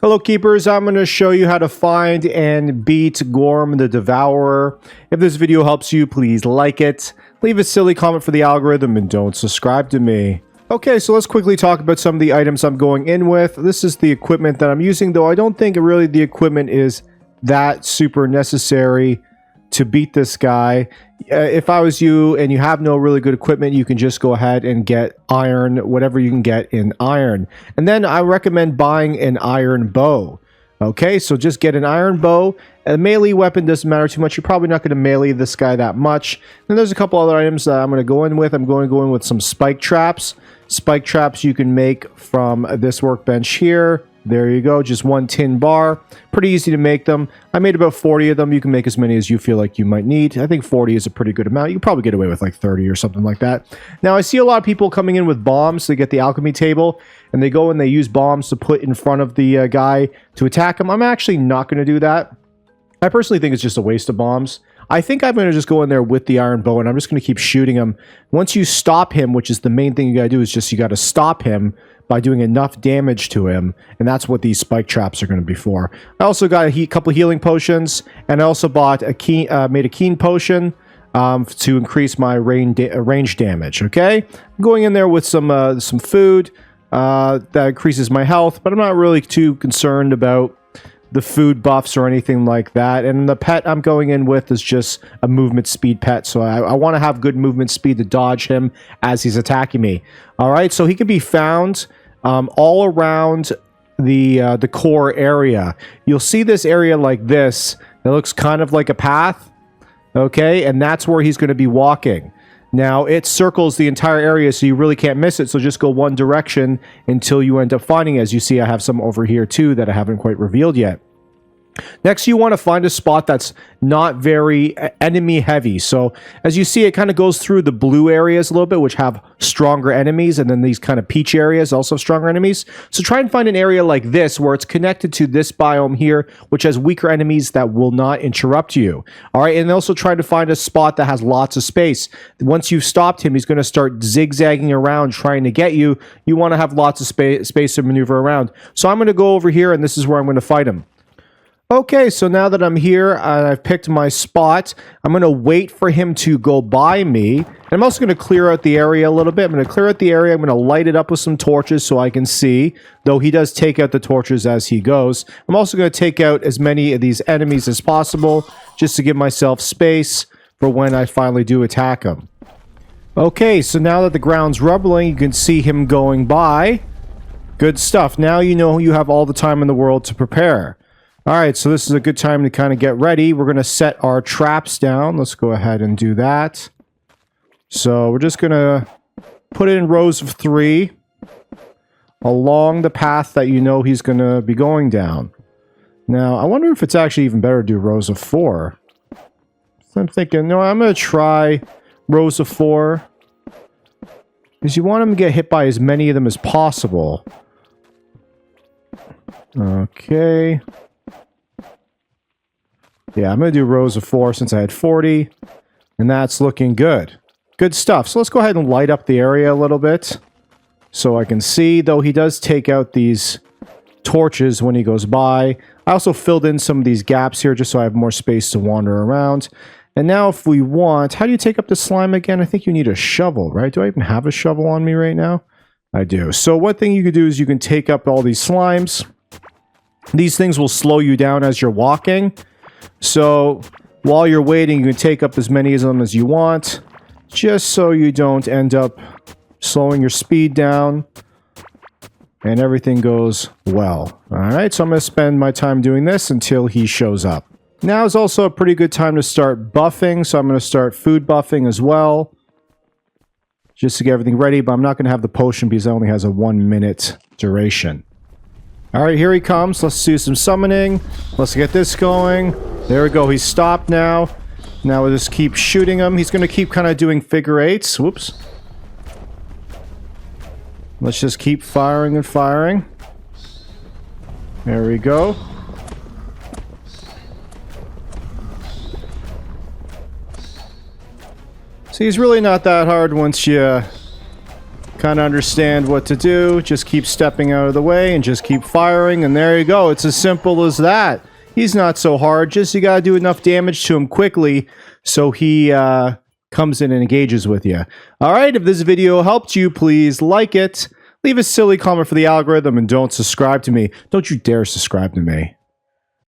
Hello Keepers, I'm going to show you how to find and beat Ghorm the Devourer. If this video helps you, please like it, leave a silly comment for the algorithm, and don't subscribe to me. Okay, so let's quickly talk about some of the items I'm going in with. This is the equipment that I'm using, though I don't think really the equipment is that super necessary to beat this guy. If I was you and you have no really good equipment, you can just go ahead and get iron, whatever you can get in iron. And then I recommend buying an iron bow. Okay, so just get an iron bow. A melee weapon doesn't matter too much. You're probably not going to melee this guy that much. Then there's a couple other items that I'm going to go in with. I'm going to go in with some spike traps. Spike traps you can make from this workbench here. There you go, just one tin bar. Pretty easy to make them. I made about 40 of them. You can make as many as you feel like you might need. I think 40 is a pretty good amount. You can probably get away with like 30 or something like that. Now, I see a lot of people coming in with bombs to get the alchemy table, and they go and they use bombs to put in front of the guy to attack him. I'm actually not going to do that. I personally think it's just a waste of bombs. I think I'm going to just go in there with the iron bow, and I'm just going to keep shooting him. Once you stop him, which is the main thing you got to do, is just you got to stop him by doing enough damage to him, and that's what these spike traps are going to be for. I also got a couple healing potions, and I also bought a made a keen potion to increase my range damage. Okay, I'm going in there with some food that increases my health, but I'm not really too concerned about the food buffs or anything like that. And the pet I'm going in with is just a movement speed pet, so I want to have good movement speed to dodge him as he's attacking me. All right, so he can be found all around the core area. You'll see this area like this. It looks kind of like a path, okay, and that's where he's going to be walking. Now, it circles the entire area, so you really can't miss it, so just go one direction until you end up finding it. As you see, I have some over here, too, that I haven't quite revealed yet. Next, you want to find a spot that's not very enemy heavy. So, as you see, it kind of goes through the blue areas a little bit, which have stronger enemies, and then these kind of peach areas also have stronger enemies. So try and find an area like this, where it's connected to this biome here, which has weaker enemies that will not interrupt you. All right, and also try to find a spot that has lots of space. Once you've stopped him, he's going to start zigzagging around trying to get you. You want to have lots of space to maneuver around. So I'm going to go over here, and this is where I'm going to fight him. Okay, so now that I'm here, I've picked my spot. I'm going to wait for him to go by me. And I'm also going to clear out the area a little bit. I'm going to clear out the area. I'm going to light it up with some torches so I can see, though he does take out the torches as he goes. I'm also going to take out as many of these enemies as possible, just to give myself space for when I finally do attack him. Okay, so now that the ground's rumbling, you can see him going by. Good stuff. Now you know you have all the time in the world to prepare. Alright, so this is a good time to kind of get ready. We're going to set our traps down. Let's go ahead and do that. So we're just going to put it in rows of 3 along the path that you know he's going to be going down. Now, I wonder if it's actually even better to do rows of 4. So I'm thinking, no, I'm going to try rows of 4. Because you want him to get hit by as many of them as possible. Okay. Yeah, I'm going to do rows of 4 since I had 40, and that's looking good. Good stuff. So let's go ahead and light up the area a little bit so I can see, though he does take out these torches when he goes by. I also filled in some of these gaps here just so I have more space to wander around. And now if we want, how do you take up the slime again? I think you need a shovel, right? Do I even have a shovel on me right now? I do. So one thing you can do is you can take up all these slimes. These things will slow you down as you're walking. So, while you're waiting, you can take up as many of them as you want, just so you don't end up slowing your speed down, and everything goes well. Alright, so I'm going to spend my time doing this until he shows up. Now is also a pretty good time to start buffing, so I'm going to start food buffing as well, just to get everything ready, but I'm not going to have the potion because it only has a 1-minute duration. Alright, here he comes. Let's do some summoning. Let's get this going. There we go. He's stopped now. Now we'll just keep shooting him. He's going to keep kind of doing figure 8s. Whoops. Let's just keep firing and firing. There we go. See, he's really not that hard once you kind of understand what to do. Just keep stepping out of the way and just keep firing, and there you go. It's as simple as that. He's not so hard. Just you gotta do enough damage to him quickly so he comes in and engages with you. Alright, if this video helped you, please like it. Leave a silly comment for the algorithm and don't subscribe to me. Don't you dare subscribe to me.